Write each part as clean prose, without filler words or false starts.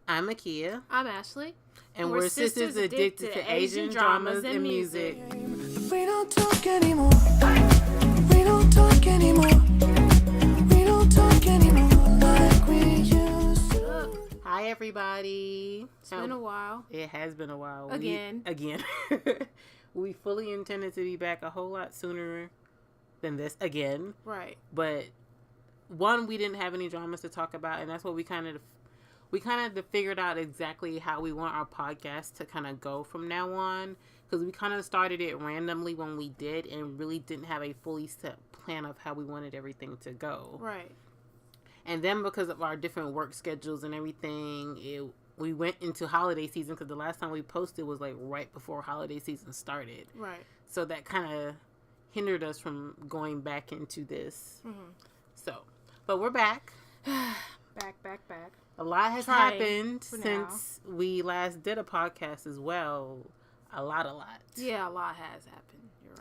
I'm Akia. I'm Ashley. And we're sisters addicted to Asian dramas and music. We don't talk anymore. We don't talk anymore. We don't talk anymore like we used to. Hi, everybody. It's been a while. It has been a while. Again. We fully intended to be back a whole lot sooner than this again. Right. But one, we didn't have any dramas to talk about, and that's what we kind of figured out exactly how we want our podcast to kind of go from now on, because we kind of started it randomly when we did and really didn't have a fully set plan of how we wanted everything to go. Right. And then because of our different work schedules and everything, we went into holiday season, because the last time we posted was like right before holiday season started. Right. So that kind of hindered us from going back into this. Mm-hmm. So, but we're back. Back. A lot has happened since we last did a podcast as well. A lot. Yeah, a lot has happened. You're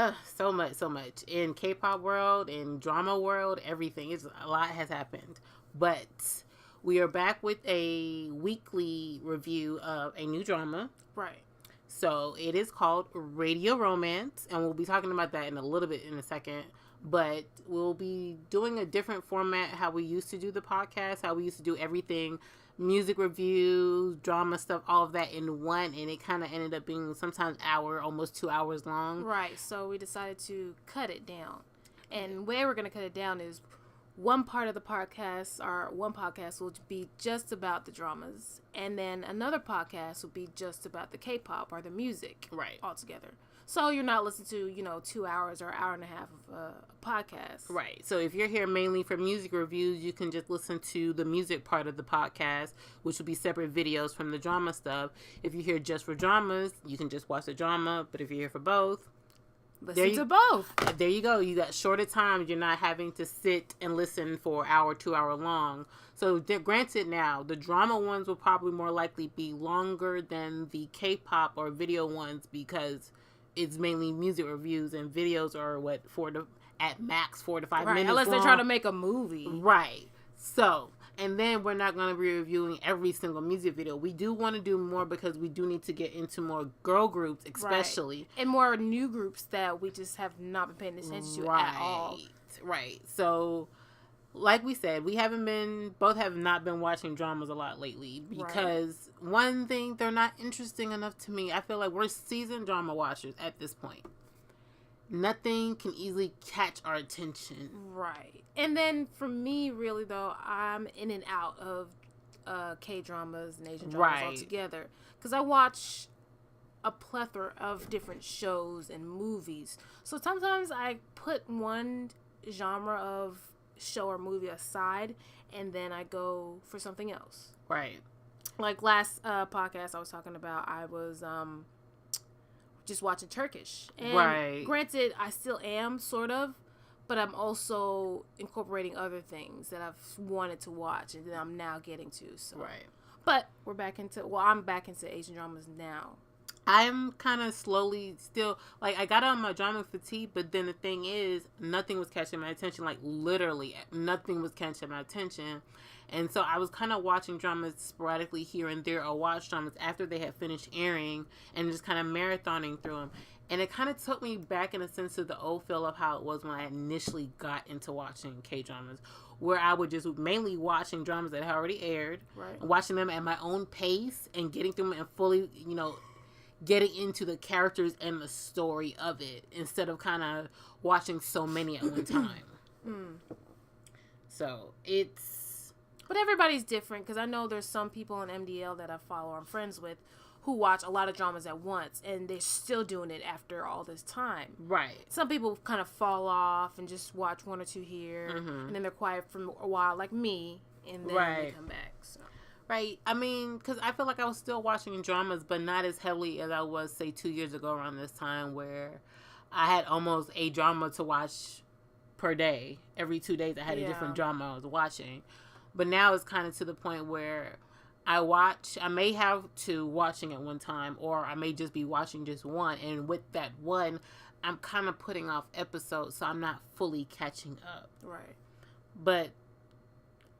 right. So much. In K-pop world, in drama world, everything. A lot has happened. But we are back with a weekly review of a new drama. Right. So it is called Radio Romance, and we'll be talking about that in a little bit in a second. But we'll be doing a different format, how we used to do the podcast, how we used to do everything, music reviews, drama stuff, all of that in one. And it kind of ended up being sometimes almost 2 hours long. Right. So we decided to cut it down. And the way we're going to cut it down is one part of the podcast, or one podcast will be just about the dramas. And then another podcast will be just about the K-pop or the music. Right. Altogether. So you're not listening to, 2 hours or an hour and a half of a podcast. Right. So if you're here mainly for music reviews, you can just listen to the music part of the podcast, which will be separate videos from the drama stuff. If you're here just for dramas, you can just watch the drama. But if you're here for both, listen to both. There you go. You got shorter times. You're not having to sit and listen for an hour, 2 hour long. So granted now, the drama ones will probably more likely be longer than the K-pop or video ones, because it's mainly music reviews, and videos are at max 4 to 5 minutes unless long. They're trying to make a movie. Right. So, and then we're not going to be reviewing every single music video. We do want to do more, because we do need to get into more girl groups, especially. Right. And more new groups that we just have not been paying attention to at all. Right. So, like we said, both have not been watching dramas a lot lately, because one thing, they're not interesting enough to me. I feel like we're seasoned drama watchers at this point. Nothing can easily catch our attention. Right. And then for me, really though, I'm in and out of K-dramas and Asian dramas altogether, because I watch a plethora of different shows and movies. So sometimes I put one genre of show or movie aside, and then I go for something else. Right. Like last podcast I was talking about, I was just watching Turkish. And granted, I still am, sort of, but I'm also incorporating other things that I've wanted to watch and that I'm now getting to. So. Right. But I'm back into Asian dramas now. I'm kind of slowly still, like, I got on my drama fatigue, but then the thing is, nothing was catching my attention. Like, literally, nothing was catching my attention. And so I was kind of watching dramas sporadically here and there, or watch dramas after they had finished airing, and just kind of marathoning through them. And it kind of took me back in a sense to the old feel of how it was when I initially got into watching K-dramas, where I would just mainly watching dramas that had already aired, watching them at my own pace and getting through them and fully, getting into the characters and the story of it, instead of kind of watching so many at one time. So but everybody's different, because I know there's some people on MDL that I follow or I'm friends with who watch a lot of dramas at once, and they're still doing it after all this time. Right. Some people kind of fall off and just watch one or two here, and then they're quiet for a while, like me, and then they come back. So. Right. I mean, because I feel like I was still watching dramas, but not as heavily as I was, say, 2 years ago around this time, where I had almost a drama to watch per day. Every 2 days I had a different drama I was watching. But now it's kind of to the point where I may have two watching at one time, or I may just be watching just one. And with that one, I'm kind of putting off episodes, so I'm not fully catching up. Right. But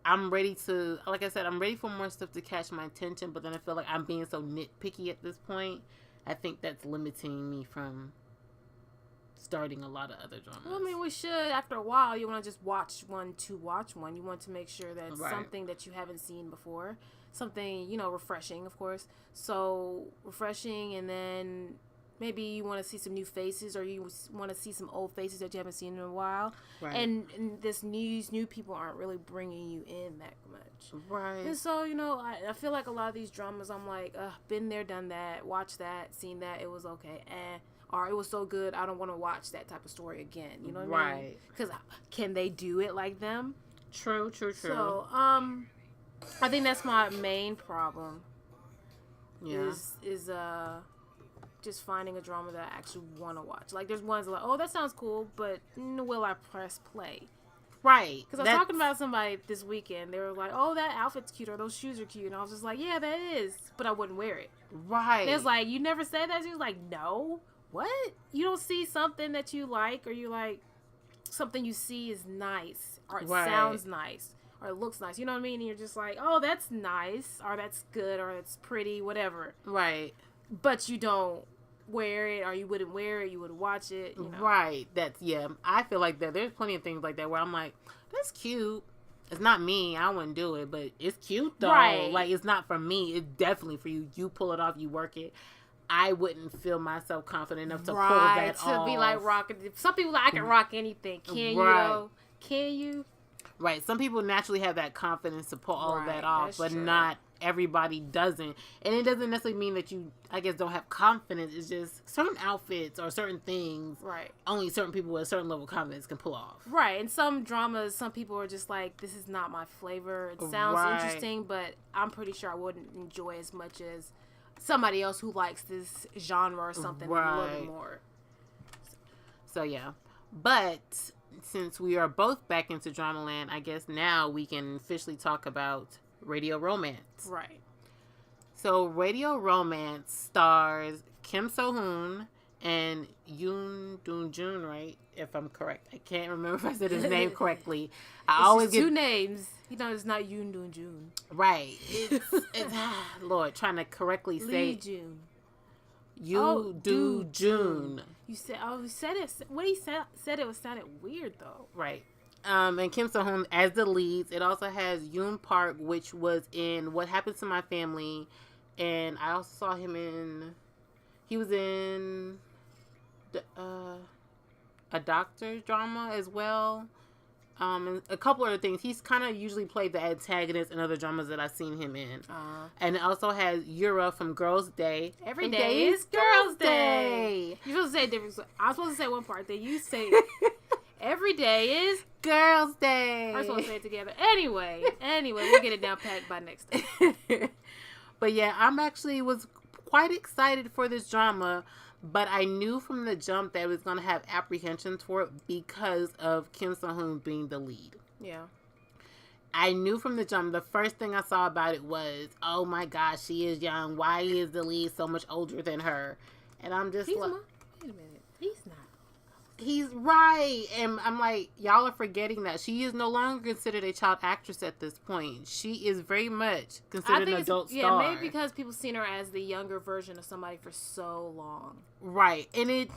I'm ready to, like I said, I'm ready for more stuff to catch my attention, but then I feel like I'm being so nitpicky at this point. I think that's limiting me from starting a lot of other dramas. Well, I mean, we should, after a while, you want to just watch one to watch one. You want to make sure that it's something that you haven't seen before. Something, refreshing, of course. So, refreshing, and then maybe you want to see some new faces, or you want to see some old faces that you haven't seen in a while. Right. And these new people aren't really bringing you in that much. Right. And so, I feel like a lot of these dramas, I'm like, been there, done that, watched that, seen that, it was okay, or it was so good, I don't want to watch that type of story again. You know what I mean? Because can they do it like them? True. So, I think that's my main problem. Yeah. Is just finding a drama that I actually want to watch. Like, there's ones like, oh, that sounds cool, but will I press play? Right. Because I was talking about somebody this weekend. They were like, oh, that outfit's cute, or those shoes are cute. And I was just like, yeah, that is. But I wouldn't wear it. Right. It was like, you never said that? She was like, no. What? You don't see something that you like, or you like something you see is nice, or it sounds nice, or it looks nice. You know what I mean? And you're just like, oh, that's nice, or that's good, or it's pretty, whatever. Right. But you don't wear it, or you wouldn't wear it, you would watch it. Right. I feel like that. There's plenty of things like that where I'm like, that's cute. It's not me. I wouldn't do it, but it's cute though. Right. Like, it's not for me. It's definitely for you. You pull it off. You work it. I wouldn't feel myself confident enough to pull that off. To be like rocking. Some people like, I can rock anything. Can you though? Can you? Right. Some people naturally have that confidence to pull all of that off, but not everybody doesn't. And it doesn't necessarily mean that you, I guess, don't have confidence. It's just certain outfits or certain things. Right. Only certain people with a certain level of confidence can pull off. Right. And some dramas, some people are just like, this is not my flavor. It sounds interesting, but I'm pretty sure I wouldn't enjoy as much as somebody else who likes this genre or something a little bit more. So yeah. But since we are both back into Dramaland, I guess now we can officially talk about Radio Romance. Right. So Radio Romance stars Kim So-hoon and Yoon Do-jun, right? If I'm correct. I can't remember if I said his name correctly. I always get 2 names. It's not Yoon Do-jun. Right. It's Lord, trying to correctly say Lee Jun. You Do June. You said it. What he said it was sounded weird though. Right. And Kim So-hoon as the leads. It also has Yoon Park, which was in What Happened to My Family, and I also saw him in. He was in a doctor drama as well. And a couple other things. He's kind of usually played the antagonist in other dramas that I've seen him in. And it also has Yura from Girls' Day. Every day is Girls' Day. You're supposed to say different. I'm supposed to say one part. Then you say every day is Girls' Day. We're supposed to say it together. Anyway, we'll get it down pat by next time. But yeah, was quite excited for this drama. But I knew from the jump that I was going to have apprehensions for it because of Kim So-hoon being the lead. Yeah. I knew from the jump, the first thing I saw about it was, oh my gosh, she is young. Why is the lead so much older than her? And I'm just wait a minute. He's not. He's right. And I'm like, y'all are forgetting that she is no longer considered a child actress at this point. She is very much considered an adult star. Yeah, maybe because people seen her as the younger version of somebody for so long. Right. And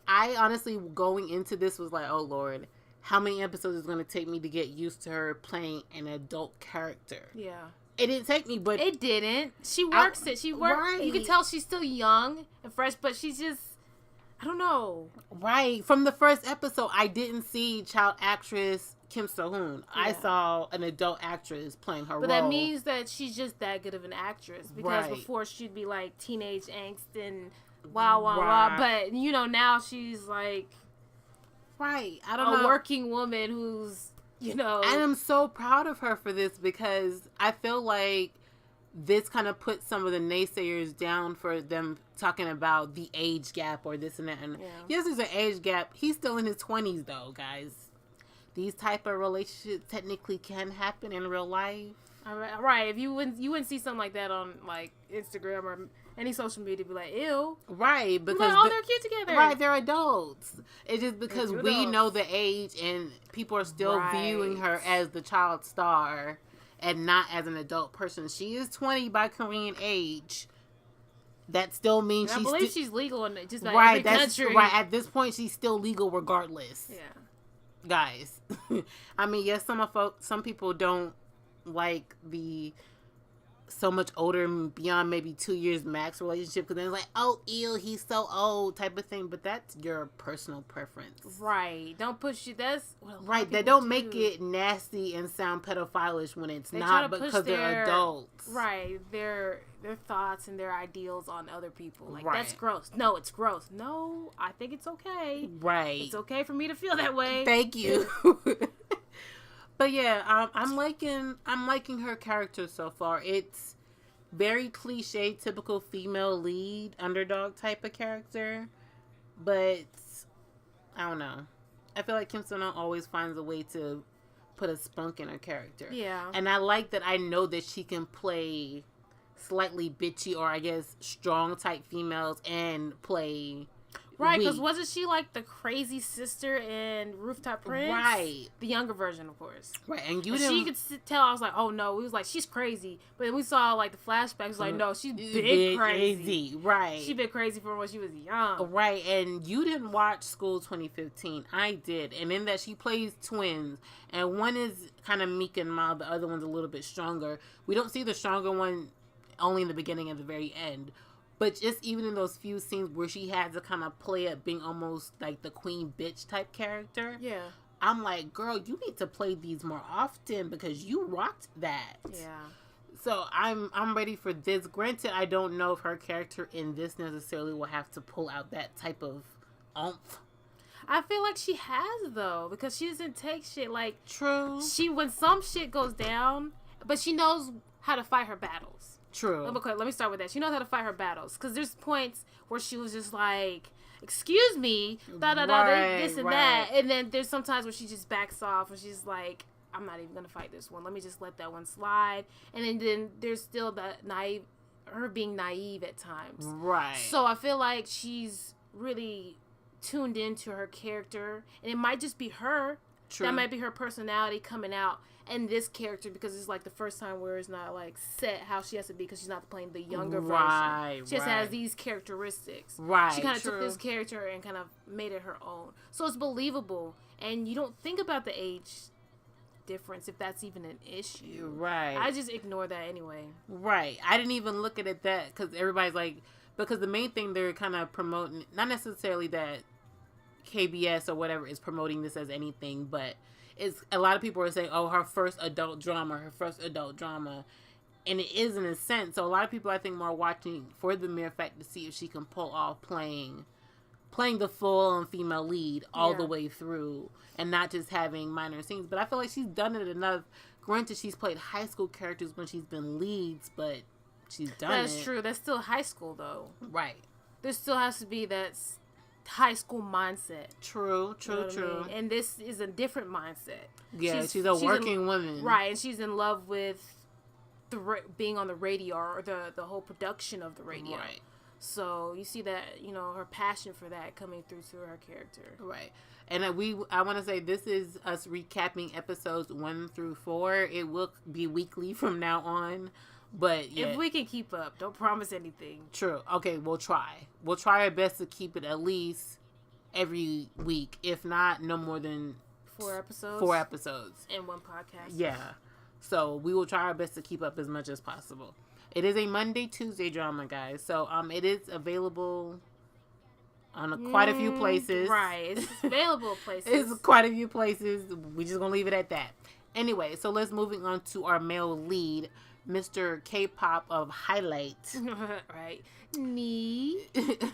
I honestly, going into this, was like, oh Lord, how many episodes is it going to take me to get used to her playing an adult character? Yeah. It didn't take me, but it didn't. She works it. She works. Right. You can tell she's still young and fresh, but she's just, I don't know. Right. From the first episode, I didn't see child actress Kim So-hoon. Yeah. I saw an adult actress playing her role. But that means that she's just that good of an actress. Because before she'd be like teenage angst and wow. But, now she's like... Right. I don't know. A working woman who's, And I'm so proud of her for this because I feel like this kind of puts some of the naysayers down for them talking about the age gap or this and that. And yes, there's an age gap. He's still in his 20s, though, guys. These type of relationships technically can happen in real life. Right. If you wouldn't see something like that on like Instagram any social media be like, ew. Right, because they're cute together. Right, they're adults. It's just because we know the age and people are still viewing her as the child star and not as an adult person. She is 20 by Korean age. That still means I believe she's legal in just about right, every country. Right, at this point, she's still legal regardless. Yeah. Guys. I mean, yes, some people don't like the so much older beyond maybe 2 years max relationship because then it's like, oh, ew, he's so old type of thing, but that's your personal preference. Right. Don't push you. That's right. They don't make it nasty and sound pedophilish when it's not because they're adults. Right. Their thoughts and their ideals on other people. Like, that's gross. No, it's gross. No, I think it's okay. Right. It's okay for me to feel that way. Thank you. But yeah, I'm liking her character so far. It's very cliche, typical female lead, underdog type of character. But I don't know. I feel like Kim Sun-ho always finds a way to put a spunk in her character. Yeah. And I like that I know that she can play slightly bitchy or I guess strong type females and play right, because wasn't she like the crazy sister in Rooftop Prince? Right. The younger version, of course. Right, and she could tell, I was like, oh no. We was like, she's crazy. But then we saw like the flashbacks, like, no, she's big crazy. Right. She been crazy from when she was young. Right, and you didn't watch School 2015. I did. And in that she plays twins. And one is kind of meek and mild. The other one's a little bit stronger. We don't see the stronger one only in the beginning and the very end. But just even in those few scenes where she had to kind of play up being almost like the queen bitch type character. Yeah. I'm like, girl, you need to play these more often because you rocked that. Yeah. So I'm ready for this. Granted, I don't know if her character in this necessarily will have to pull out that type of oomph. I feel like she has, though, because she doesn't take shit. Like, true. When some shit goes down, but she knows how to fight her battles. True. Okay, let me start with that. She knows how to fight her battles. Because there's points where she was just like, excuse me, this and that. And then there's sometimes where she just backs off and she's like, I'm not even going to fight this one. Let me just let that one slide. And then there's still that her being naive at times. Right. So I feel like she's really tuned into her character. And it might just be her. True. That might be her personality coming out. And this character, because it's like the first time where it's not like set how she has to be because she's not playing the younger version. She just has these characteristics. Right. She kind of took this character and kind of made it her own. So it's believable. And you don't think about the age difference if that's even an issue. Right. I just ignore that anyway. Right. I didn't even look at it that because everybody's like, because the main thing they're kind of promoting, not necessarily that KBS or whatever is promoting this as anything, but it's a lot of people are saying, oh, her first adult drama. And it is in a sense. So a lot of people, I think, are watching for the mere fact to see if she can pull off playing the full female lead all the way through and not just having minor scenes. But I feel like she's done it enough. Granted, she's played high school characters when she's been leads, but she's done it. That's true. That's still high school, though. Right. There still has to be that high school mindset. True. You know what I mean? And this is a different mindset. Yeah, she's a working woman. Right, and she's in love with being on the radio or the whole production of the radio. Right. So you see that, her passion for that coming through her character. Right. And I want to say this is us recapping episodes 1 through 4. It will be weekly from now on. But yeah. If we can keep up, don't promise anything. True. Okay, we'll try. We'll try our best to keep it at least every week. If not, no more than 4 episodes. 4 episodes. And 1 podcast. Yeah. So we will try our best to keep up as much as possible. It is a Monday, Tuesday drama, guys. So it is available on quite a few places. Right. It's available places. It's quite a few places. We're just going to leave it at that. Anyway, so let's moving on to our male lead, Mr. K-pop of Highlight. Right.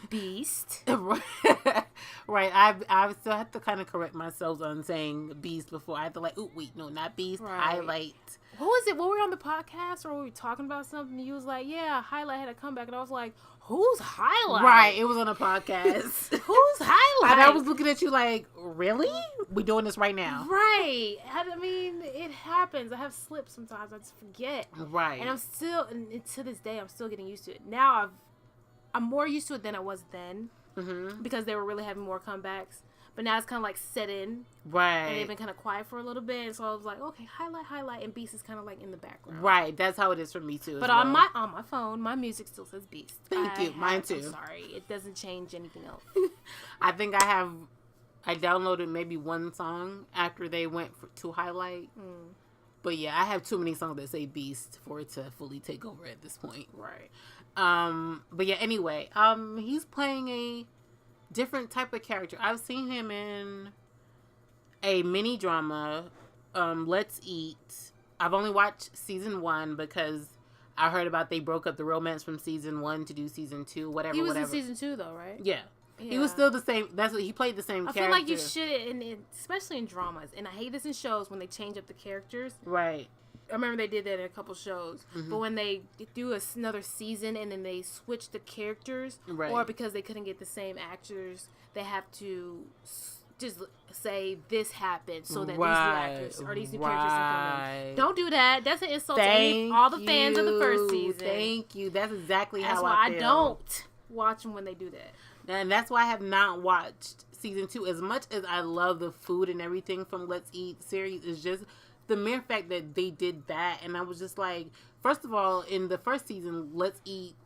Beast. Right. I still have to kind of correct myself on saying Beast before. I had to not Beast. Right. Highlight. What was it? When we were on the podcast or we were talking about something, you was like, yeah, Highlight had a comeback. And I was like, who's Highlight? Right. It was on a podcast. Who's Highlight? And I was looking at you like, really? We doing this right now? Right. I mean, it happens. I have slips sometimes. I just forget. Right. And I'm still, and to this day, I'm still getting used to it. Now I'm more used to it than I was then. Mm-hmm. Because they were really having more comebacks. But now it's kind of like set in. Right. And they've been kind of quiet for a little bit. And so I was like, okay, highlight. And Beast is kind of like in the background. Right. That's how it is for me too. But on my phone, my music still says Beast. Thank you. Mine too. I'm sorry. It doesn't change anything else. I think I downloaded maybe one song after they went to highlight. Mm. But yeah, I have too many songs that say Beast for it to fully take over at this point. Right. But yeah, anyway, he's playing a different type of character. I've seen him in a mini drama, Let's Eat. I've only watched season 1 because I heard about they broke up the romance from season 1 to do season 2, whatever. He was in season 2 though, right? Yeah. He was still the same. That's what he played, the same character. I feel like you should, especially in dramas, and I hate this in shows when they change up the characters. Right. I remember they did that in a couple shows. Mm-hmm. But when they do another season and then they switch the characters, right. Or because they couldn't get the same actors, they have to just say this happened so that these new actors or these new characters can come in. Don't do that. That's an insult to all the fans of the first season. Thank you. That's exactly how I feel. That's why I don't watch them when they do that. And that's why I have not watched season 2. As much as I love the food and everything from Let's Eat series, is just the mere fact that they did that. And I was just like, first of all, in the first season, Let's Eat,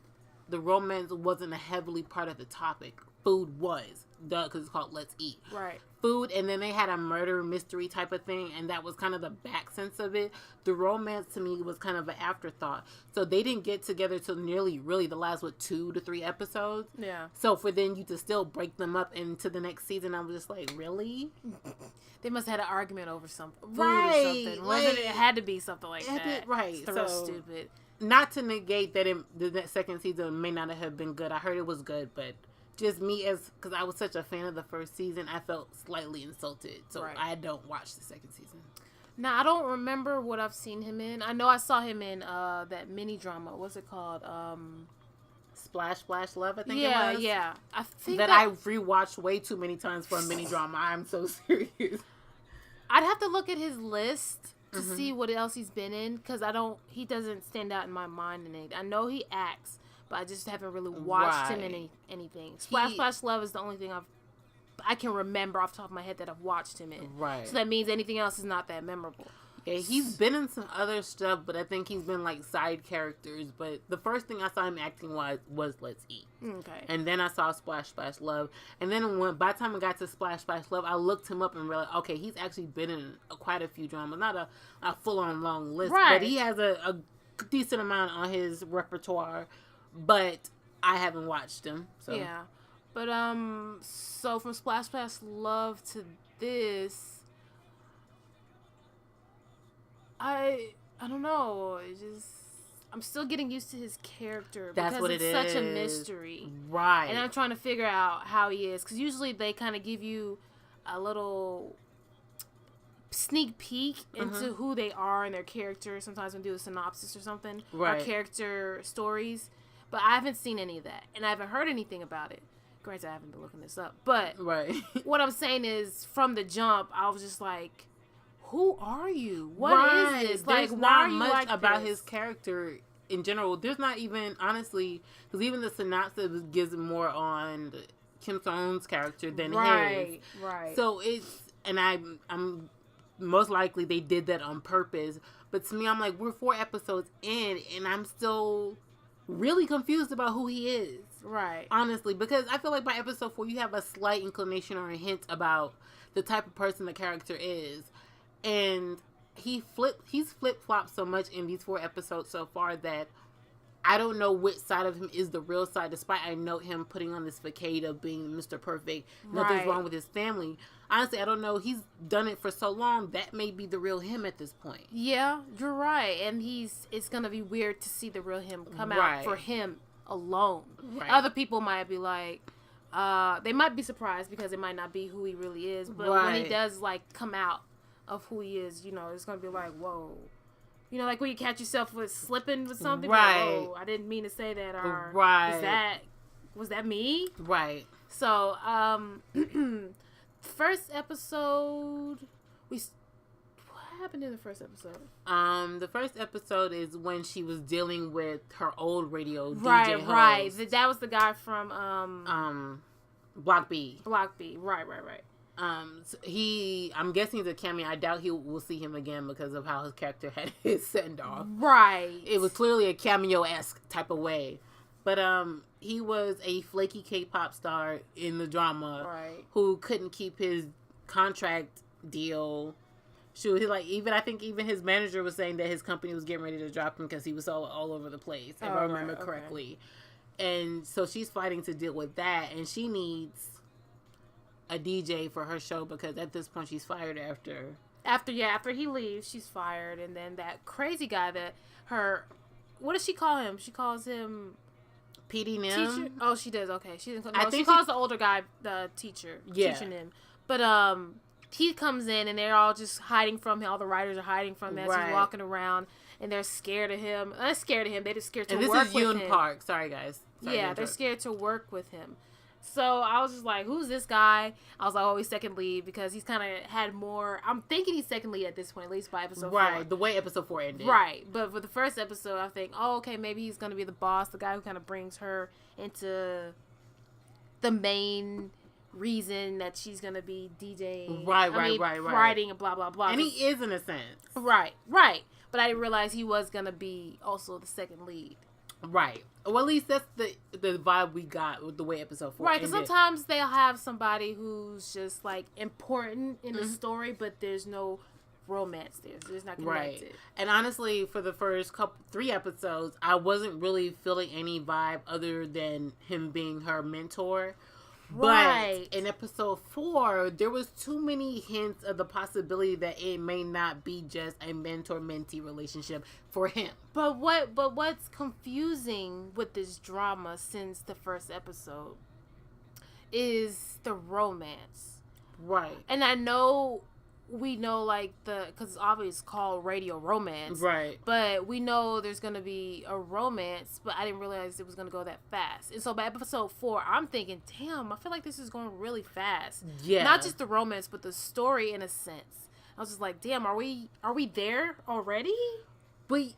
the romance wasn't a heavily part of the topic. Food was. Duh, because it's called Let's Eat. Right. Food, and then they had a murder mystery type of thing, and that was kind of the back sense of it. The romance to me was kind of an afterthought. So they didn't get together till nearly really the last 2 to 3 episodes. Yeah. So for then you to still break them up into the next season, I was just like, really? They must have had an argument over something. Food right. Or something. Wasn't it? It had to be something like that. Right. It's so stupid. Not to negate that the second season may not have been good. I heard it was good, but just me because I was such a fan of the first season, I felt slightly insulted. So right. I don't watch the second season. Now, I don't remember what I've seen him in. I know I saw him in that mini drama. What's it called? Splash Splash Love, I think it was. Yeah. I think that I rewatched way too many times for a mini drama. I'm so serious. I'd have to look at his list to see what else he's been in, because he doesn't stand out in my mind in it. I know he acts, but I just haven't really watched him in anything. Splash Splash Love is the only thing I can remember off the top of my head that I've watched him in. Right. So that means anything else is not that memorable. Yeah, he's been in some other stuff, but I think he's been like side characters. But the first thing I saw him acting was Let's Eat. Okay. And then I saw Splash Splash Love. And then by the time I got to Splash Splash Love, I looked him up and realized, okay, he's actually been in quite a few dramas. Not a full-on long list, right. But he has a decent amount on his repertoire. But I haven't watched him. So. Yeah. But, so from Splash Splash Love to this, I don't know. I'm still getting used to his character. That's because what it's such a mystery. Right. And I'm trying to figure out how he is. Because usually they kind of give you a little sneak peek into who they are and their character. Sometimes when they do a synopsis or something. Right. Or character stories. But I haven't seen any of that. And I haven't heard anything about it. Granted, I haven't been looking this up. But right. What I'm saying is, from the jump, I was just like, who are you? What is this? There's not much about his character in general. There's not even, honestly, because even the synopsis gives more on Kim So-eun's character than his. Right. So I'm most likely they did that on purpose. But to me, I'm like, we're 4 episodes in, and I'm still really confused about who he is. Right. Honestly, because I feel like by episode 4, you have a slight inclination or a hint about the type of person the character is. And he's flip-flopped so much in these 4 episodes so far that I don't know which side of him is the real side, despite I know him putting on this facade of being Mr. Perfect. Nothing's wrong with his family. Honestly, I don't know. He's done it for so long. That may be the real him at this point. Yeah, you're right. And it's going to be weird to see the real him come out for him alone. Right. Other people might be like, they might be surprised because it might not be who he really is. But when he does come out of who he is, it's going to be like, whoa. Like when you catch yourself with slipping with something. Right. Like, oh, I didn't mean to say that. Or was that me? Right. So, first episode, happened in the first episode? The first episode is when she was dealing with her old radio right, DJ right. host. That was the guy from Block B. Block B. Right. So I'm guessing he's a cameo. I doubt we'll see him again because of how his character had his send off. Right. It was clearly a cameo-esque type of way. But he was a flaky K-pop star in the drama, right, who couldn't keep his contract deal. Shoot, I think even his manager was saying that his company was getting ready to drop him because he was all over the place, if I remember correctly. And so she's fighting to deal with that, and she needs a DJ for her show because at this point she's fired after he leaves, she's fired, and then that crazy guy what does she call him? She calls him PD Nim. Teacher? Oh, she does. Okay, she didn't. No, she calls the older guy the teacher. Yeah. Teacher Nim. But he comes in and they're all just hiding from him. All the writers are hiding from him as he's walking around, and they're scared of him. They're scared of him. They're just scared to work with him. And this is Yoon Park. Sorry, guys. They're scared to work with him. So I was just like, who's this guy? I was like, oh, he's second lead because he's kind of had more. I'm thinking he's second lead at this point, at least by episode 4. Right, the way episode 4 ended. Right, but for the first episode, I think, oh, okay, maybe he's going to be the boss, the guy who kind of brings her into the main reason that she's going to be DJing. Right. Writing and blah, blah, blah. And he is in a sense. Right. But I didn't realize he was going to be also the second lead. Right. Well, at least that's the vibe we got with the way episode 4 right, because sometimes they'll have somebody who's just, like, important in the story, but there's no romance there. So it's not connected. Right. And honestly, for the first 3 episodes, I wasn't really feeling any vibe other than him being her mentor. Right. But in episode 4, there was too many hints of the possibility that it may not be just a mentor-mentee relationship for him. But what's confusing with this drama since the first episode is the romance. Right. And we know, like, because it's obviously called radio romance. Right. But we know there's going to be a romance, but I didn't realize it was going to go that fast. And so by episode 4, I'm thinking, damn, I feel like this is going really fast. Yeah. Not just the romance, but the story in a sense. I was just like, damn, are we there already? But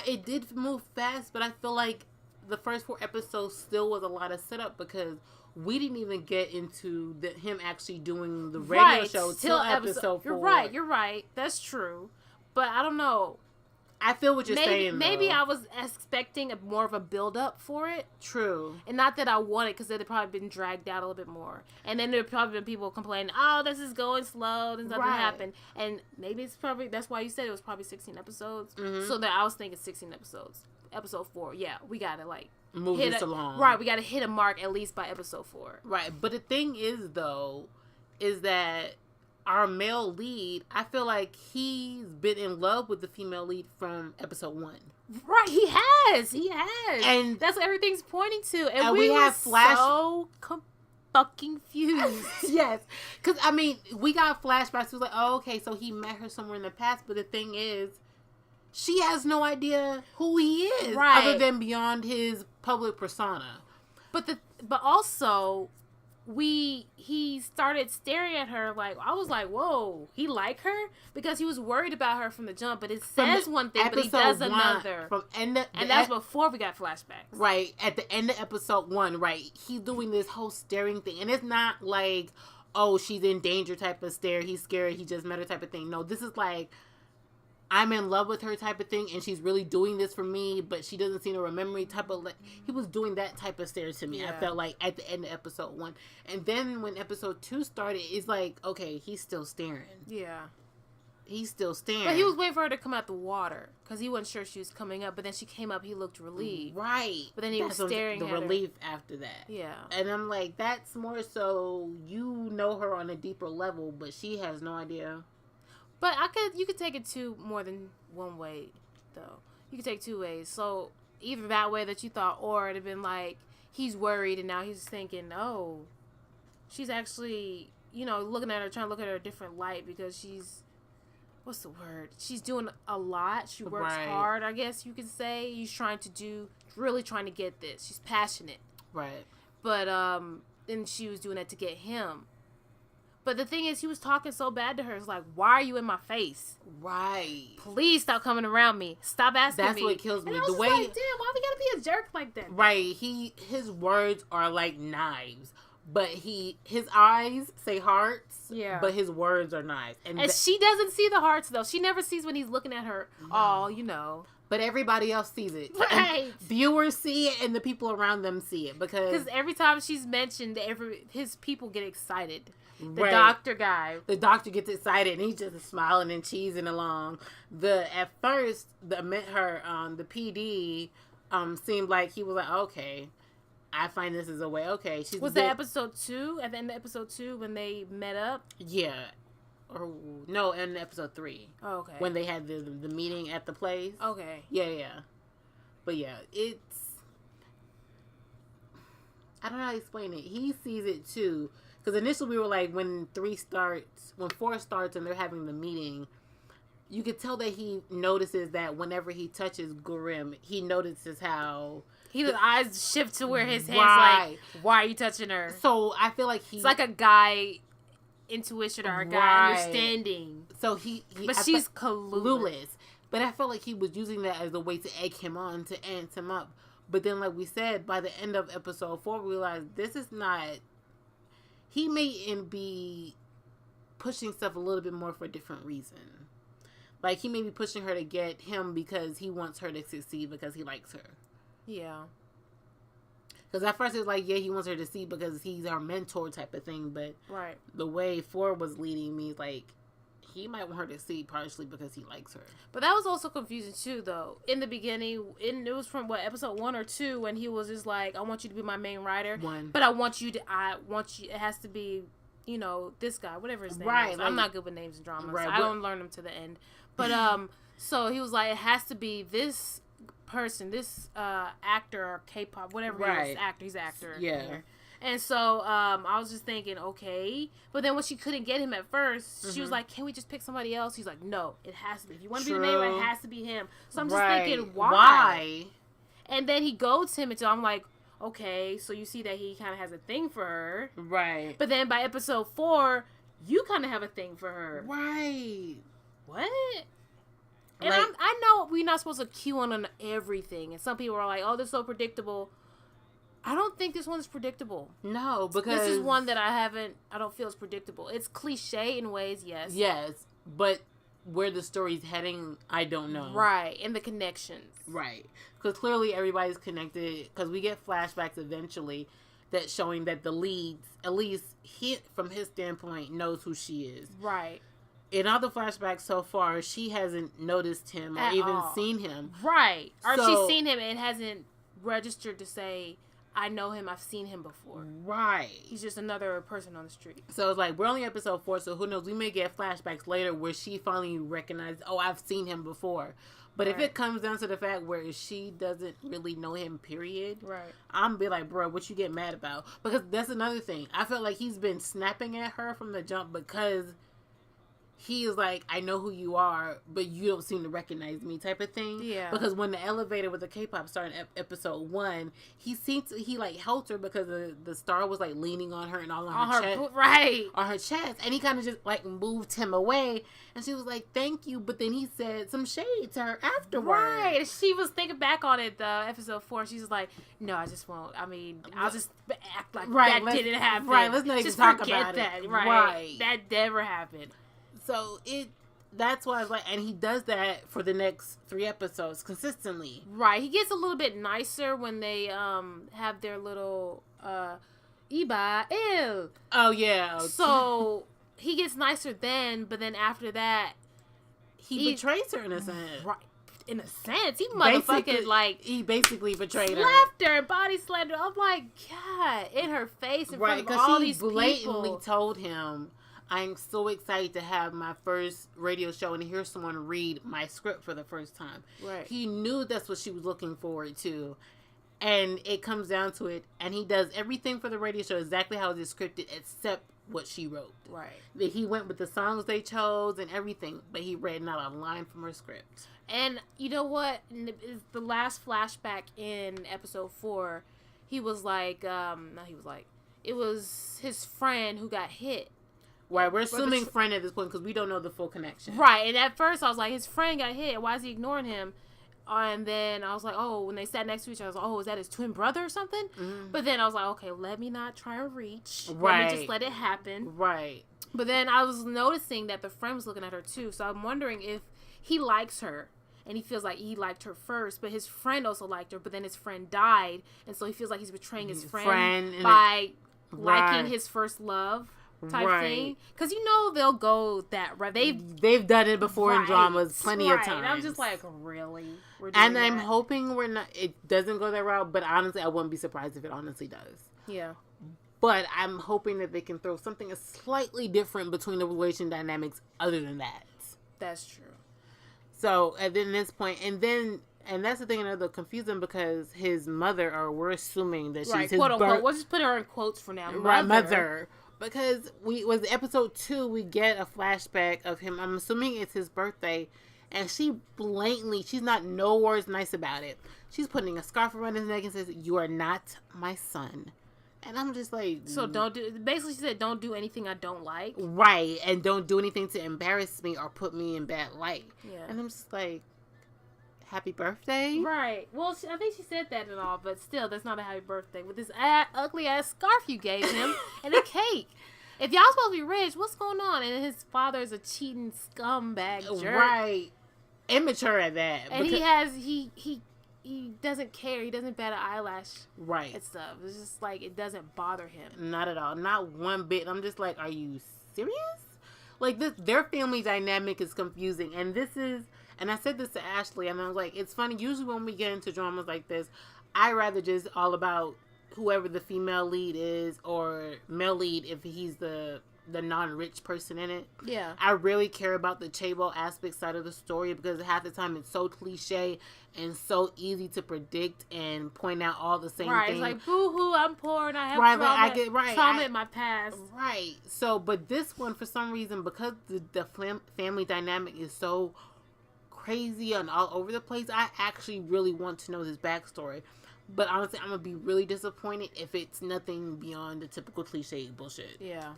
it did move fast, but I feel like the first 4 episodes still was a lot of setup because we didn't even get into him actually doing the radio show till episode 4. You're right. That's true. But I don't know. I feel what you're saying, Maybe I was expecting more of a build-up for it. True. And not that I want it, because they'd probably been dragged out a little bit more. And then there'd probably been people complaining, oh, this is going slow, there's nothing happened. And maybe it's probably, that's why you said it was probably 16 episodes. Mm-hmm. So that I was thinking 16 episodes. Episode 4, yeah, we gotta, like, move this along. Right, we gotta hit a mark at least by episode 4. Right, but the thing is, though, is that our male lead, I feel like he's been in love with the female lead from episode 1. Right, he has. And that's what everything's pointing to. And we have so fucking fused. Yes. Because, I mean, we got flashbacks. It was like, oh, okay, so he met her somewhere in the past. But the thing is, she has no idea who he is. Right. Other than beyond his public persona. But also, he started staring at her like, I was like, whoa, he like her? Because he was worried about her from the jump, but it says one thing, but he does another. And that's before we got flashbacks. Right, at the end of episode 1, right, he's doing this whole staring thing, and it's not like, oh, she's in danger type of stare, he's scared, he just met her type of thing. No, this is like, I'm in love with her type of thing, and she's really doing this for me, but she doesn't seem to remember me type of, like, he was doing that type of stare to me. Yeah. I felt like at the end of episode 1. And then when episode 2 started, it's like, okay, he's still staring. Yeah. He's still staring. But he was waiting for her to come out the water, because he wasn't sure she was coming up, but then she came up, he looked relieved. Right. But then he was staring at her. The relief after that. Yeah. And I'm like, that's more so, you know her on a deeper level, but she has no idea. But you could take it more than one way, though. You could take 2 ways. So either that way that you thought, or it'd have been like, he's worried and now he's thinking, oh, she's actually, looking at her, trying to look at her a different light because she's, what's the word? She's doing a lot. She works hard, I guess you could say. He's really trying to get this. She's passionate. Right. But, then she was doing that to get him. But the thing is, he was talking so bad to her. It's like, why are you in my face? Right. Please stop coming around me. Stop asking me. That's what kills me. And I was the way, like, damn, why we gotta be a jerk like that? Right. His words are like knives, but his eyes say hearts. Yeah. But his words are knives, and she doesn't see the hearts though. She never sees when he's looking at her. No. Oh, you know. But everybody else sees it. Right. And viewers see it, and the people around them see it because every time she's mentioned, his people get excited. The right. doctor guy. The doctor gets excited, and he's just smiling and cheesing along. At first, the PD seemed like he was like, okay, I find this is a way. Okay, was that episode 2? At the end of episode 2 when they met up? Yeah. Or no, in episode 3. Oh, okay. When they had the meeting at the place. Okay. Yeah. But yeah, I don't know how to explain it. He sees it too. Because initially we were like, when 4 starts and they're having the meeting, you could tell that he notices that whenever he touches Grim, he notices how his eyes shift to where his hands right. like, why are you touching her? So I feel like it's like a guy intuition or a guy right. understanding. So he but she's clueless. But I felt like he was using that as a way to egg him on, to ant him up. But then, like we said, by the end of episode 4, we realized this is not. He may be pushing stuff a little bit more for a different reason. Like, he may be pushing her to get him because he wants her to succeed because he likes her. Yeah. Because at first it was like, yeah, he wants her to see because he's our mentor type of thing. But right. the way 4 was leading me, like, he might want her to see partially because he likes her. But that was also confusing too, though. In the beginning, it was from episode 1 or 2 when he was just like, "I want you to be my main writer, 1. but I want you. It has to be, you know, this guy, whatever his name is. Like, I'm not good with names and dramas. Right, so I don't learn them to the end. But so he was like, it has to be this person, this actor or K-pop, whatever right. he is, actor. He's an actor. Yeah. Here. And so I was just thinking, okay. But then when she couldn't get him at first, she was like, can we just pick somebody else? He's like, no, it has to be. If you want to be the main one, it has to be him. So I'm just thinking, why? And then he goads him until I'm like, okay, so you see that he kind of has a thing for her. Right. But then by episode 4, you kind of have a thing for her. Right. What? And I know we're not supposed to cue on everything. And some people are like, oh, this is so predictable. I don't think this one's predictable. No, because this is one that I don't feel is predictable. It's cliche in ways, yes. Yes, but where the story's heading, I don't know. Right, and the connections. Right, because clearly everybody's connected, because we get flashbacks eventually that showing that the lead, at least from his standpoint, knows who she is. Right. In all the flashbacks so far, she hasn't noticed him or even seen him. Right. Or if she's seen him, it hasn't registered to say, I know him, I've seen him before. Right. He's just another person on the street. So it's like, we're only episode 4, so who knows, we may get flashbacks later where she finally recognizes, oh, I've seen him before. But if it comes down to the fact where she doesn't really know him, period, right, I'm be like, bro, what you get mad about? Because that's another thing. I felt like he's been snapping at her from the jump because he is like, I know who you are, but you don't seem to recognize me type of thing. Yeah. Because when the elevator with the K-pop star in episode 1, he helped her because the star was like leaning on her and all on her chest. Right. On her chest. And he kind of just like moved him away. And she was like, thank you. But then he said some shade to her afterwards. Right. She was thinking back on it, episode 4. She was like, no, I just won't. I mean, I'll just act like that didn't happen. Right. Let's not even talk about that. it. Right. That never happened. So that's why I was like, and he does that for the next 3 episodes consistently. Right. He gets a little bit nicer when they have their little Iba El. Oh yeah. So he gets nicer then, but then after that, he betrays her in a sense. Right. In a sense, he motherfucking he basically betrayed her. Slapped her, body slammed her. I'm like, God, in her face in front of all these people. Right, because she blatantly told him, I'm so excited to have my first radio show and hear someone read my script for the first time. Right. He knew that's what she was looking forward to. And it comes down to it. And he does everything for the radio show exactly how it is scripted except what she wrote. Right. He went with the songs they chose and everything. But he read not a line from her script. And you know what? The last flashback in episode 4, it was his friend who got hit. Right, we're assuming friend at this point because we don't know the full connection. Right, and at first I was like, his friend got hit. Why is he ignoring him? And then I was like, oh, when they sat next to each other, I was like, oh, is that his twin brother or something? Mm-hmm. But then I was like, okay, let me not try and reach. Right. Let me just let it happen. Right. But then I was noticing that the friend was looking at her too. So I'm wondering if he likes her and he feels like he liked her first, but his friend also liked her, but then his friend died. And so he feels like he's betraying his friend by liking his first love. Type thing, because they'll go that route. They've done it before in dramas plenty of times. And I'm just like, really? And I'm hoping it doesn't go that route. But honestly, I wouldn't be surprised if it honestly does. Yeah. But I'm hoping that they can throw something slightly different between the relation dynamics other than that. That's true. So at this point, and that's the thing another confusing because his mother, or we're assuming that she's his quote unquote. We'll just put her in quotes for now. Mother. Because episode 2, we get a flashback of him. I'm assuming it's his birthday. And she blatantly, she's not no words nice about it. She's putting a scarf around his neck and says, "You are not my son." And I'm just like... So basically she said, don't do anything I don't like. Right. And don't do anything to embarrass me or put me in bad light. Yeah. And I'm just like, happy birthday? Right. Well, I think she said that and all, but still, that's not a happy birthday. With this ugly ass scarf you gave him and a cake. If y'all supposed to be rich, what's going on? And his father's a cheating scumbag jerk. Right. Immature at that. And he doesn't care. He doesn't bat an eyelash. Right. And stuff. It's just like, it doesn't bother him. Not at all. Not one bit. I'm just like, are you serious? Like, their family dynamic is confusing. And I said this to Ashley, and I was like, it's funny. Usually when we get into dramas like this, I rather just all about whoever the female lead is or male lead if he's the non-rich person in it. Yeah. I really care about the chaebol aspect side of the story because half the time it's so cliche and so easy to predict and point out all the same things. It's like, boo-hoo, I'm poor and I have trauma in my past. Right. So, but this one, for some reason, because the family dynamic is so crazy and all over the place, I actually really want to know his backstory. But honestly, I'm going to be really disappointed if it's nothing beyond the typical cliche bullshit. Yeah.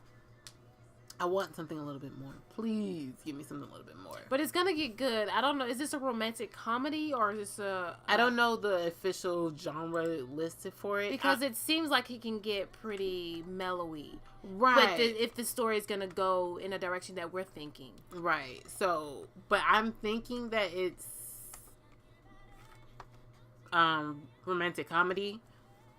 I want something a little bit more. Please give me something a little bit more. But it's going to get good. I don't know. Is this a romantic comedy or is this I don't know the official genre listed for it. Because it seems like it can get pretty mellowy. Right. But if the story is going to go in a direction that we're thinking. Right. So, but I'm thinking that it's romantic comedy,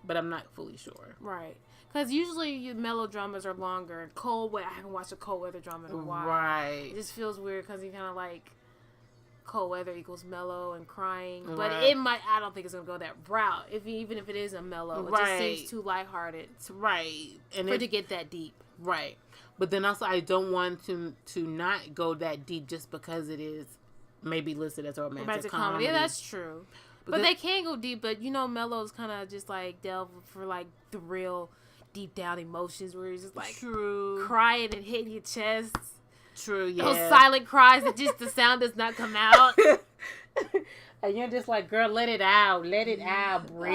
but I'm not fully sure. Right. Because usually melodramas are longer. I haven't watched a cold weather drama in a while. Right. It just feels weird because you kind of like cold weather equals mellow and crying. But it might, I don't think it's going to go that route. Even if it is a mellow, it just seems too lighthearted. Right. And to get that deep. Right. But then also I don't want to not go that deep just because it is maybe listed as a romantic comedy. Yeah, that's true. But they can go deep, but mellow's kind of just like delve for like the real deep down emotions where you're just like crying and hitting your chest. True, yeah. Those silent cries that just the sound does not come out. And you're just like, girl, let it out, breathe,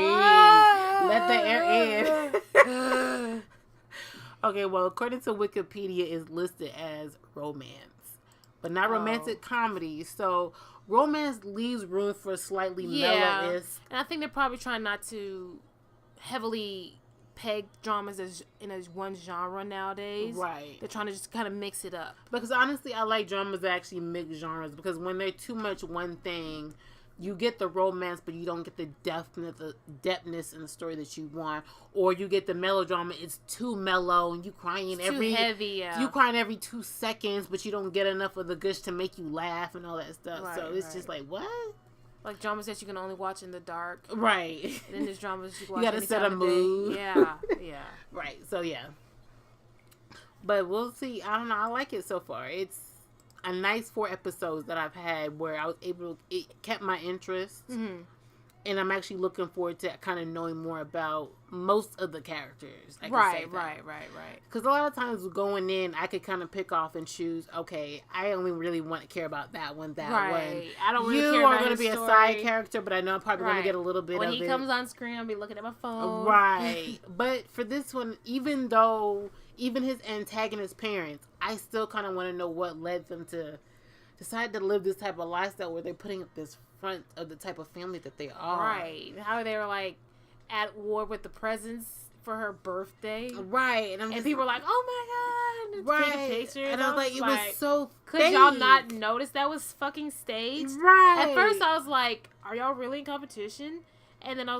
let the air in. Okay, well, according to Wikipedia, it's listed as romance, but not romantic comedy. So romance leaves room for slightly mellow-esque. And I think they're probably trying not to heavily peg dramas in one genre nowadays. Right. They're trying to just kind of mix it up. Because honestly, I like dramas that actually mix genres. Because when they're too much one thing, you get the romance, but you don't get the depthness in the story that you want. Or you get the melodrama, it's too mellow and you crying too heavy. You crying every 2 seconds, but you don't get enough of the gush to make you laugh and all that stuff. Right, so it's just like, what? Like dramas that you can only watch in the dark. Right. And then there's dramas you can watch you gotta set a mood. Yeah. Right. So yeah. But we'll see. I don't know. I like it so far. It's a nice 4 episodes that I've had where I was able to, it kept my interest. Mm-hmm. And I'm actually looking forward to kind of knowing more about most of the characters. Right. Because a lot of times going in, I could kind of pick off and choose, okay, I only really want to care about that one, one. I don't really care about you are going to be a side character, but I know I'm probably going to get a little bit of it. When he comes on screen, I'll be looking at my phone. Right. But for this one, even his antagonist parents, I still kind of want to know what led them to decide to live this type of lifestyle where they're putting up this front of the type of family that they are. Right. How they were like at war with the presents for her birthday. Right. And people were like, oh my God. Right. Taking pictures. And I was like, it was so could fake. y'all not notice that was fucking staged? Right. At first I was like, are y'all really in competition? And then I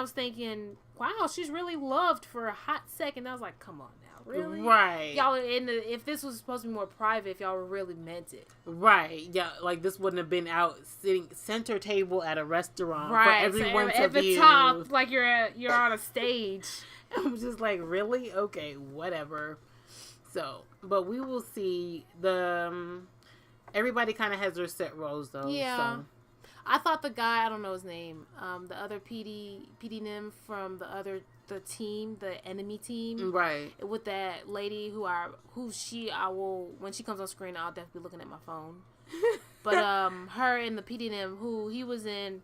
was thinking, wow, she's really loved for a hot second. I was like, come on now, really? Right. Y'all, if this was supposed to be more private, if y'all really meant it. Right. Yeah, like this wouldn't have been out sitting center table at a restaurant right. for everyone so to at the view. top, like you're on a stage. I'm just like, really? Okay, whatever. So, but we will see. Everybody kind of has their set roles, though. Yeah. So. I thought the guy, I don't know his name, the other PD Nim from the team, the enemy team, right? With that lady who I will, when she comes on screen, I'll definitely be looking at my phone. But her and the PD Nim, who he was in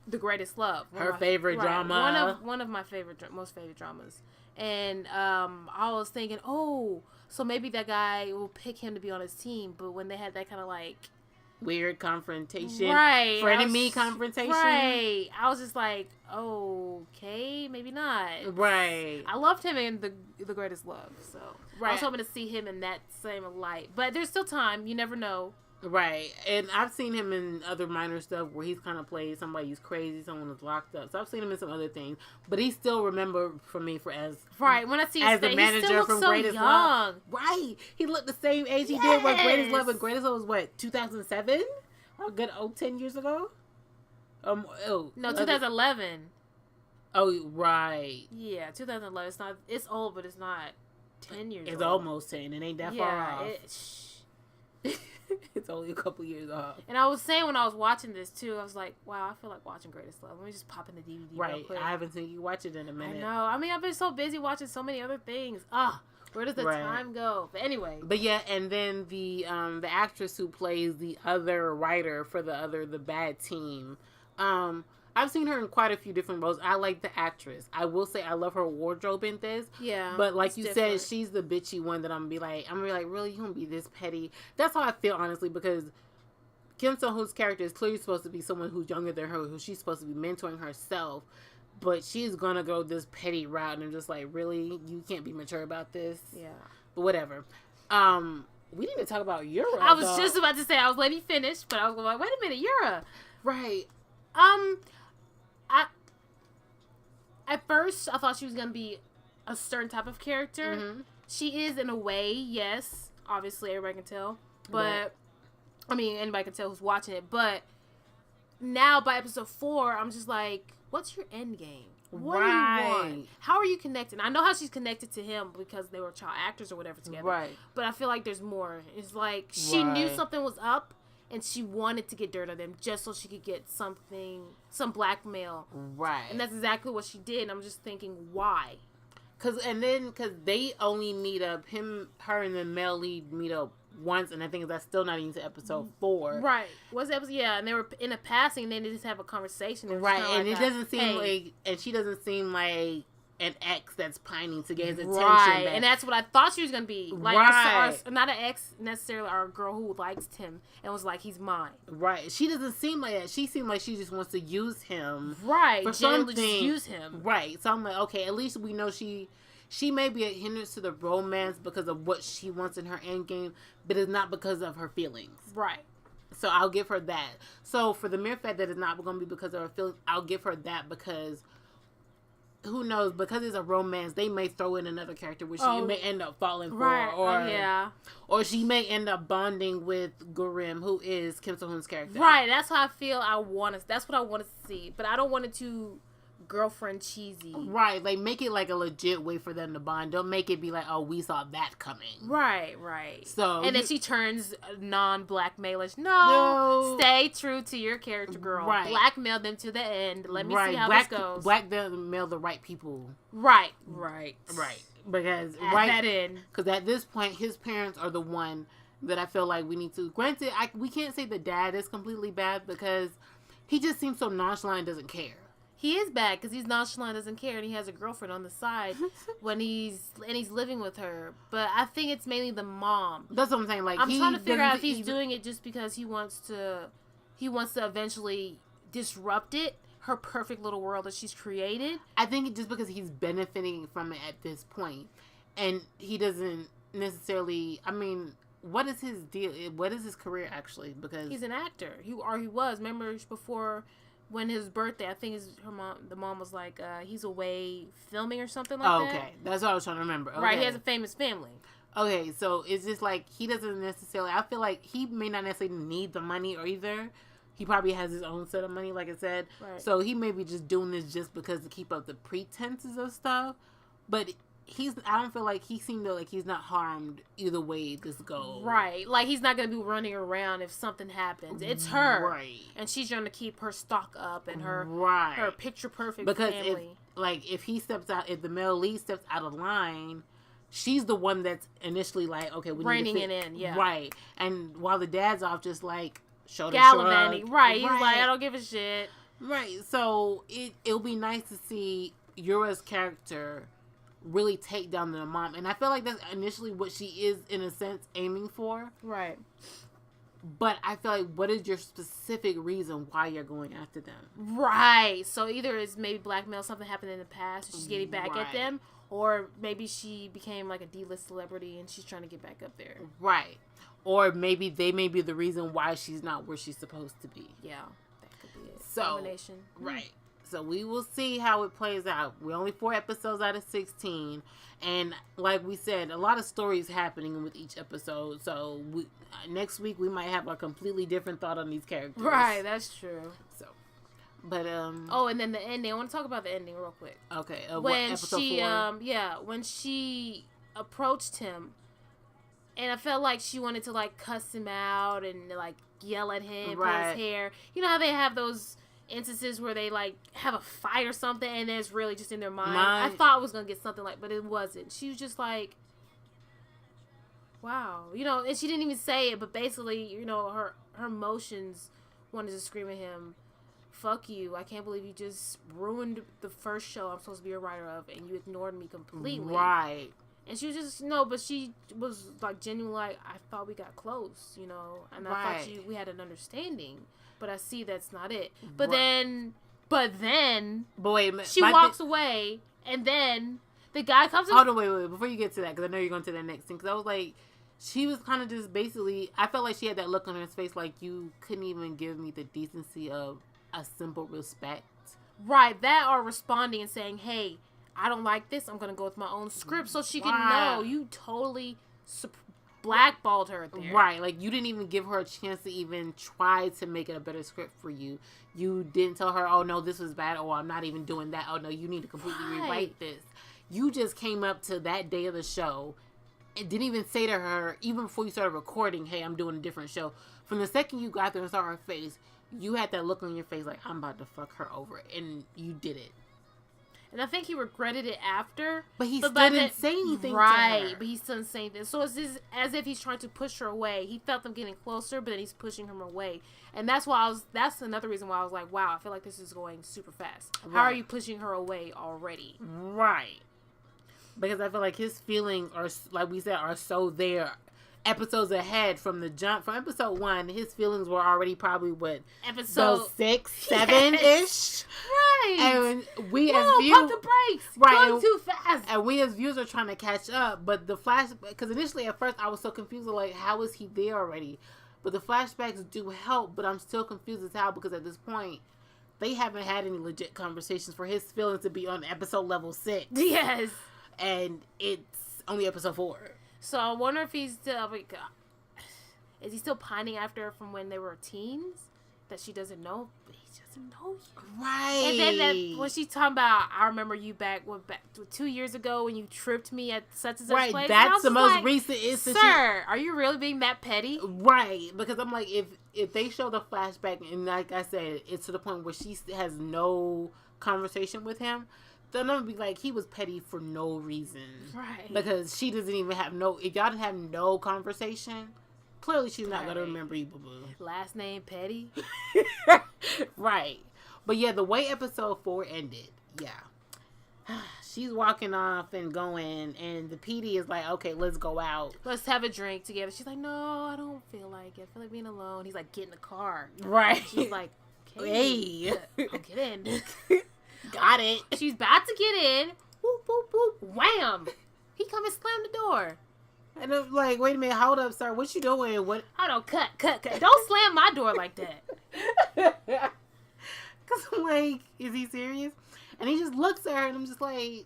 The Greatest Love, her favorite drama, one of my most favorite dramas, and I was thinking, oh, so maybe that guy will pick him to be on his team, but when they had that kind of like weird confrontation, right? Frenemy confrontation, right? I was just like, okay, maybe not, right? I loved him in the Greatest Love, so right. I was hoping to see him in that same light, but there's still time. You never know. Right, and I've seen him in other minor stuff where he's kind of played somebody who's crazy, someone who's locked up. So I've seen him in some other things, but he's still remembered for me as right. When I see his as face, the manager he still from looks so Greatest young. Love. Right, he looked the same age he did with Greatest Love, and Greatest Love was what 2007, a good 10 years ago. No, 2011. Oh, right. Yeah, 2011. It's not. It's old, but it's not 10 years. It's old. almost 10. It ain't that far off. It's only a couple years off. And I was saying when I was watching this too, I was like, wow, I feel like watching Greatest Love. Let me just pop in the DVD real quick. I haven't seen you watch it in a minute. I know. I mean, I've been so busy watching so many other things. Where does the time go? But anyway. But yeah, and then the actress who plays the other writer for the bad team, I've seen her in quite a few different roles. I like the actress. I will say I love her wardrobe in this. Yeah. But like you said, she's the bitchy one that I'm gonna be like, really, you gonna be this petty? That's how I feel, honestly, because Kim So-hoon's character is clearly supposed to be someone who's younger than her, who she's supposed to be mentoring herself. But she's gonna go this petty route, and I'm just like, really? You can't be mature about this? Yeah. But whatever. We need to talk about Yura. I was just about to say, I was letting you finish, but I was like, wait a minute, Yura. Right. At first, I thought she was going to be a certain type of character. Mm-hmm. She is in a way, yes. Obviously, everybody can tell. But, right. I mean, anybody can tell who's watching it. But now, by episode 4, I'm just like, what's your end game? What do you want? How are you connected? I know how she's connected to him because they were child actors or whatever together. Right. But I feel like there's more. It's like she knew something was up. And she wanted to get dirt on them just so she could get some blackmail. Right. And that's exactly what she did. And I'm just thinking, why? Because they only meet up, her and the male lead meet up once. And I think that's still not even to episode 4. Right. What's the episode? Yeah. And they were in a passing and then they just have a conversation. Right. And it doesn't seem like, and she doesn't seem like an ex that's pining to get his attention back. And that's what I thought she was going to be. Like, not an ex necessarily, or a girl who liked him and was like, he's mine. Right. She doesn't seem like that. She seemed like she just wants to use him. Right. For something. Just use him. Right. So I'm like, okay, at least we know she may be a hindrance to the romance because of what she wants in her end game, but it's not because of her feelings. Right. So I'll give her that. So for the mere fact that it's not going to be because of her feelings, I'll give her that because who knows, because it's a romance, they may throw in another character which she may end up falling for, or she may end up bonding with Gurim, who is Kim So-hoon's character. Right, that's how I feel. That's what I want to see, but I don't want it to girlfriend cheesy. Right, like make it like a legit way for them to bond. Don't make it be like, oh, we saw that coming. Right. So and then she turns non-blackmailish. No, stay true to your character, girl. Right. Blackmail them to the end. Let me see how this goes. Blackmail the right people. Right. Because at this point, his parents are the one that I feel like we need to. Granted, we can't say the dad is completely bad because he just seems so nonchalant and doesn't care. He is bad because he's nonchalant, doesn't care, and he has a girlfriend on the side when he's living with her. But I think it's mainly the mom. That's what I'm saying. Like, I'm trying to figure out if he's doing it just because he wants to eventually disrupt it, her perfect little world that she's created. I think just because he's benefiting from it at this point, and he doesn't necessarily. I mean, what is his deal? What is his career actually? Because he's an actor. He was. Remember before. When his birthday, I think the mom was like, he's away filming or something like that. Okay. That's what I was trying to remember. Okay. Right, he has a famous family. Okay, so it's just like, he doesn't necessarily, I feel like he may not necessarily need the money or either. He probably has his own set of money, like I said. Right. So he may be just doing this just because to keep up the pretenses of stuff. But I don't feel like he seemed to, like, he's not harmed either way this goes. Right. Like, he's not going to be running around if something happens. It's her. Right. And she's trying to keep her stock up and her picture perfect family. If he steps out, if the male lead steps out of line, she's the one that's initially like, okay, we reining it in, yeah. Right. And while the dad's off just like, gallivanting. Right. He's like, I don't give a shit. Right. So it'll be nice to see Yura's character really take down the mom, and I feel like that's initially what she is in a sense aiming for. Right. But I feel like, what is your specific reason why you're going after them? Right. So either it's maybe blackmail, something happened in the past, and she's getting back at them, or maybe she became like a D-list celebrity and she's trying to get back up there. Right. Or maybe they may be the reason why she's not where she's supposed to be. Yeah, that could be it. So, combination. Right. So we will see how it plays out. We're only 4 episodes out of 16. And like we said, a lot of stories happening with each episode. So next week we might have a completely different thought on these characters. Right, that's true. So, but oh, and then the ending. I want to talk about the ending real quick. Okay. When she 4? When she approached him, and I felt like she wanted to like cuss him out and like yell at him, pull his hair. You know how they have those instances where they like have a fight or something and it's really just in their mind. I thought it was gonna get something like, but it wasn't. She was just like, wow, and she didn't even say it, but basically, her emotions wanted to scream at him, fuck you, I can't believe you just ruined the first show I'm supposed to be a writer of and you ignored me completely. Right. And she was just, but she was like genuinely like, I thought we got close, and I thought we had an understanding. But I see that's not it. But then, she walks away, and then the guy comes in. Hold on, wait. Before you get to that, because I know you're going to the next thing. Because I was like, she was kind of just basically, I felt like she had that look on her face like, you couldn't even give me the decency of a simple respect. Right, that or responding and saying, hey, I don't like this, I'm going to go with my own script, so she can know. You totally blackballed her there. Right, like you didn't even give her a chance to even try to make it a better script for you. You didn't tell her, oh no, this was bad, or I'm not even doing that, oh no, you need to completely rewrite this. You just came up to that day of the show and didn't even say to her, even before you started recording, hey, I'm doing a different show. From the second you got there and saw her face, you had that look on your face like, I'm about to fuck her over, and you did it. And I think he regretted it after. But he still didn't say anything to her. But he still didn't say anything. So it's as if he's trying to push her away. He felt them getting closer, but then he's pushing her away. And that's another reason why I was like, wow, I feel like this is going super fast. Right. How are you pushing her away already? Right. Because I feel like his feelings are, like we said, are so there. Episodes ahead from the jump. From episode 1, his feelings were already probably episode 6, 7-ish. Right. And we as viewers, pump the brakes. Right. Going too fast. And we as viewers are trying to catch up. But the because initially at first I was so confused, like, how is he there already? But the flashbacks do help, but I'm still confused as how, because at this point they haven't had any legit conversations for his feelings to be on episode level 6. Yes. And it's only episode 4. So I wonder if he's still, is he still pining after her from when they were teens? That she doesn't know, but he doesn't know you. Right. And then when she's talking about, I remember you back 2 years ago when you tripped me at such and such place. Right, that's the most recent instance. Sir, are you really being that petty? Right, because I'm like, if they show the flashback, and like I said, it's to the point where she has no conversation with him, then I'm gonna be like, he was petty for no reason. Right. Because she doesn't even have if y'all didn't have no conversation, clearly she's not gonna remember you, boo-boo. Last name Petty. Right. But yeah, the way episode 4 ended, yeah. She's walking off and going, and the PD is like, okay, let's go out. Let's have a drink together. She's like, no, I don't feel like it. I feel like being alone. He's like, get in the car. Right. She's like, okay, I'll get in. Got it. She's about to get in. Whoop, whoop, whoop. Wham. He come and slam the door. And I'm like, wait a minute, hold up, sir. What you doing? What? Hold on, cut. Don't slam my door like that. Because I'm like, is he serious? And he just looks at her, and I'm just like,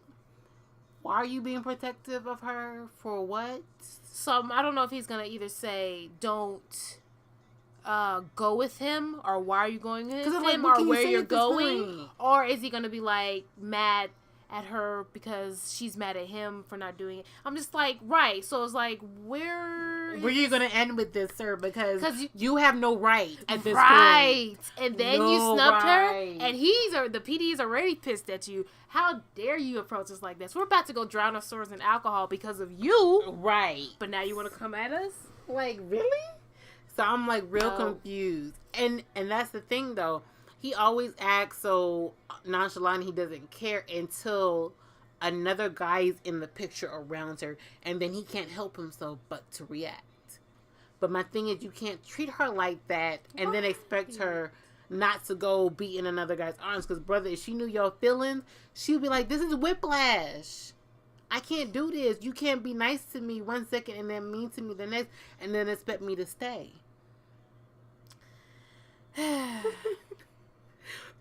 why are you being protective of her? For what? So I don't know if he's going to either say, don't go with him, or why are you going with him, like, or where you're going. Or is he going to be like mad at her because she's mad at him for not doing it? I'm just like, right. So it's like, where are you going to end with this, sir? Because you have no right at this point. Right. And then you snubbed her, right. and the PD is already pissed at you. How dare you approach us like this? We're about to go drown our swords in alcohol because of you. Right. But now you want to come at us? Like, really? So I'm like real confused. And that's the thing though. He always acts so nonchalant, he doesn't care until another guy's in the picture around her, and then he can't help himself but to react. But my thing is, you can't treat her like that and then expect her not to go be in another guy's arms. Because, brother, if she knew your feelings, she'd be like, this is whiplash. I can't do this. You can't be nice to me 1 second and then mean to me the next, and then expect me to stay.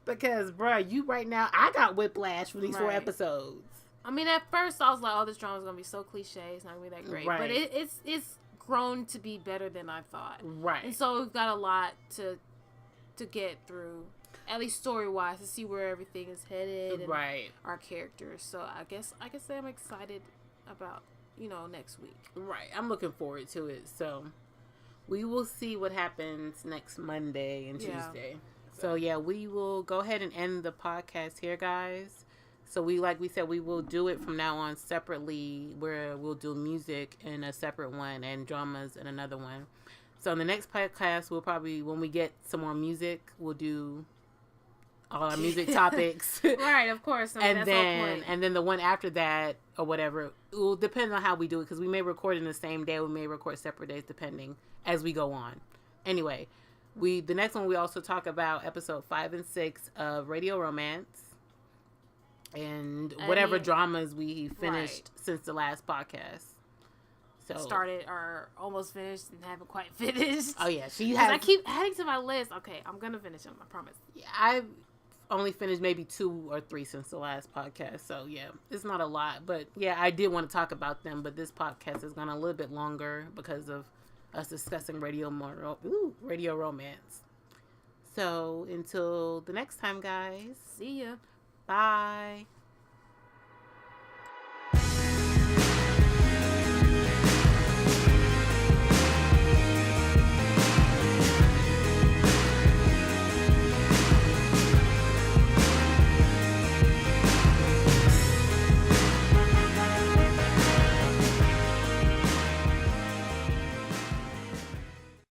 Because, bruh, you right now, I got whiplash for these 4 episodes. I mean, at first I was like, oh, this drama's going to be so cliche. It's not going to be that great. Right. But it's grown to be better than I thought. Right. And so we've got a lot to get through, at least story-wise, to see where everything is headed. And our characters. So I guess I'm excited about, next week. Right. I'm looking forward to it. So we will see what happens next Monday and Tuesday. So, yeah, we will go ahead and end the podcast here, guys. So, like we said, we will do it from now on separately, where we'll do music in a separate one and dramas in another one. So, in the next podcast, we'll probably, when we get some more music, we'll do all our music topics. Right, of course. I mean, and then the one after that, or whatever, it will depend on how we do it, because we may record in the same day, we may record separate days, depending, as we go on. Anyway. The next one we also talk about episode 5 and 6 of Radio Romance and whatever dramas we finished since the last podcast. So started or almost finished and haven't quite finished. Oh yeah, she has. I keep adding to my list. Okay, I'm gonna finish them. I promise. Yeah, I've only finished maybe 2 or 3 since the last podcast. So yeah, it's not a lot, but yeah, I did want to talk about them. But this podcast has gone a little bit longer because of us discussing Radio Romance. So, until the next time, guys. See ya. Bye.